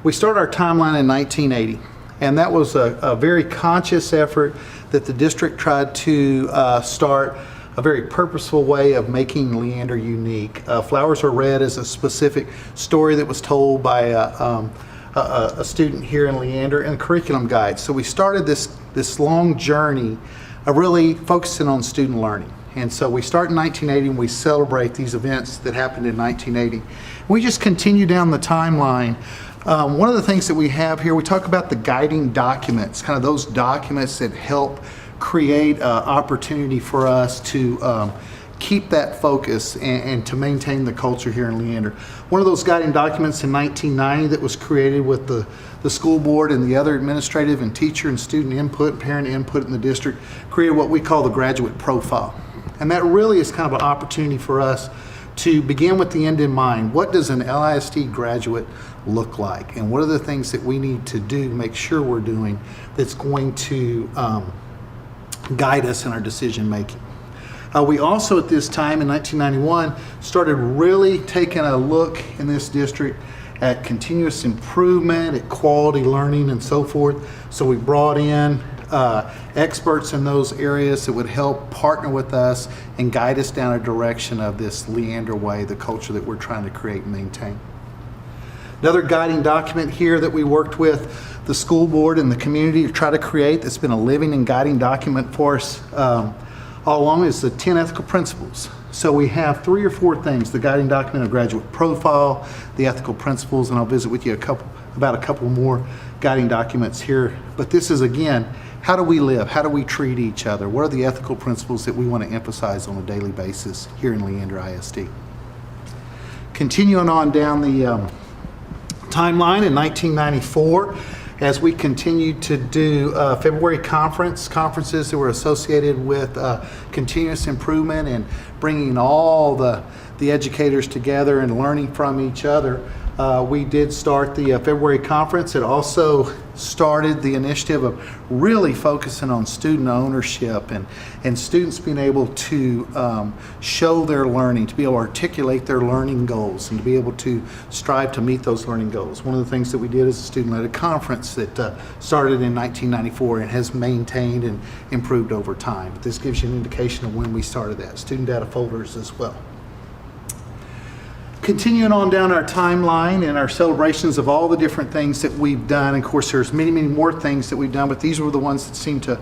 We started our timeline in 1980, and that was a very conscious effort that the district tried to start a very purposeful way of making Leander unique. Flowers Are Red is a specific story that was told by a student here in Leander and a curriculum guide. So we started this long journey of really focusing on student learning. And so we start in 1980 and we celebrate these events that happened in 1980. We just continue down the timeline. One of the things that we have here, we talk about the guiding documents, kind of those documents that help create opportunity for us to keep that focus and to maintain the culture here in Leander. One of those guiding documents in 1990 that was created with the school board and the other administrative and teacher and student input, parent input in the district, created what we call the graduate profile. And that really is kind of an opportunity for us to begin with the end in mind. What does an LISD graduate look like? And what are the things that we need to do to make sure we're doing that's going to guide us in our decision making? We also at this time in 1991 started really taking a look in this district at continuous improvement, at quality learning and so forth. So we brought in experts in those areas that would help partner with us and guide us down a direction of this Thelander Way, the culture that we're trying to create and maintain. Another guiding document here that we worked with the school board and the community to try to create that's been a living and guiding document for us all along is the 10 ethical principles. So we have 3 or 4 things: the guiding document of graduate profile, the ethical principles, and I'll visit with you about a couple more guiding documents here. But this is, again, how do we live? How do we treat each other? What are the ethical principles that we want to emphasize on a daily basis here in Leander ISD? Continuing on down the timeline in 1994, as we continued to do February conferences that were associated with continuous improvement and bringing all the educators together and learning from each other. We did start the February conference. It also started the initiative of really focusing on student ownership and students being able to show their learning, to be able to articulate their learning goals and to be able to strive to meet those learning goals. One of the things that we did is a student-led conference that started in 1994 and has maintained and improved over time. But this gives you an indication of when we started that. Student data folders as well. Continuing on down our timeline and our celebrations of all the different things that we've done. Of course, there's many, many more things that we've done, but these were the ones that seemed to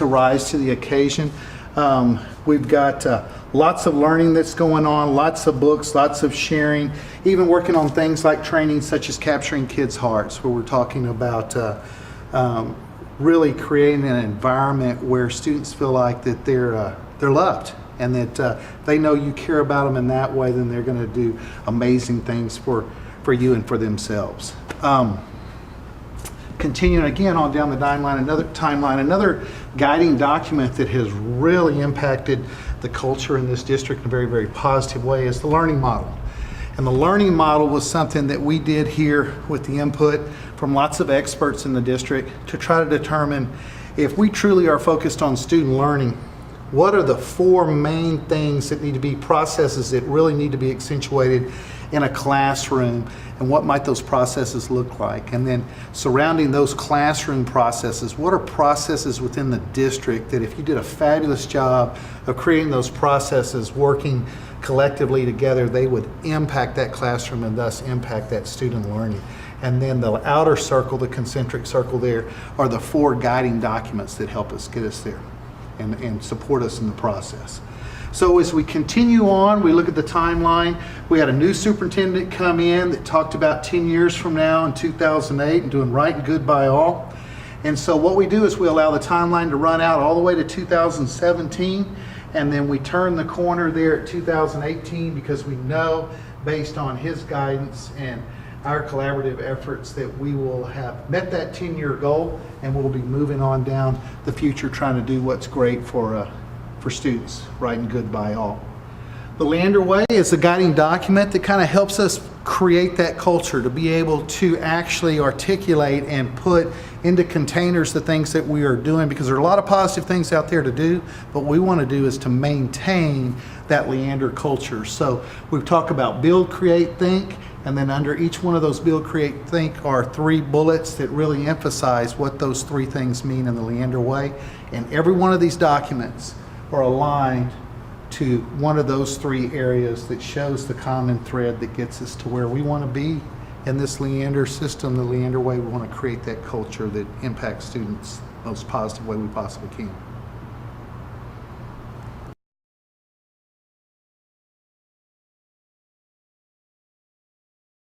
rise to the occasion. We've got lots of learning that's going on, lots of books, lots of sharing, even working on things like training such as capturing kids' hearts, where we're talking about really creating an environment where students feel like that they're loved, and that they know you care about them in that way, then they're going to do amazing things for you and for themselves. Continuing again on down the timeline, another guiding document that has really impacted the culture in this district in a very, very positive way is the learning model. And the learning model was something that we did here with the input from lots of experts in the district to try to determine if we truly are focused on student learning, what are the 4 main things that need to be processes that really need to be accentuated in a classroom, and what might those processes look like? And then surrounding those classroom processes, what are processes within the district that if you did a fabulous job of creating those processes, working collectively together, they would impact that classroom and thus impact that student learning? And then the outer circle, the concentric circle there, are the 4 guiding documents that help us get us there and support us in the process. So as we continue on, we look at the timeline. We had a new superintendent come in that talked about 10 years from now in 2008 and doing right and good by all. And so what we do is we allow the timeline to run out all the way to 2017, and then we turn the corner there at 2018 because we know, based on his guidance and our collaborative efforts, that we will have met that 10-year goal, and we'll be moving on down the future trying to do what's great for students, right and good by all. The Thelander Way is a guiding document that kind of helps us create that culture, to be able to actually articulate and put into containers the things that we are doing, because there are a lot of positive things out there to do, but what we want to do is to maintain that Leander culture. So we've talked about build, create, think, and then under each one of those build, create, think are 3 bullets that really emphasize what those 3 things mean in the Leander way. And every one of these documents are aligned to one of those 3 areas that shows the common thread that gets us to where we want to be in this Leander system, the Leander way. We want to create that culture that impacts students the most positive way we possibly can.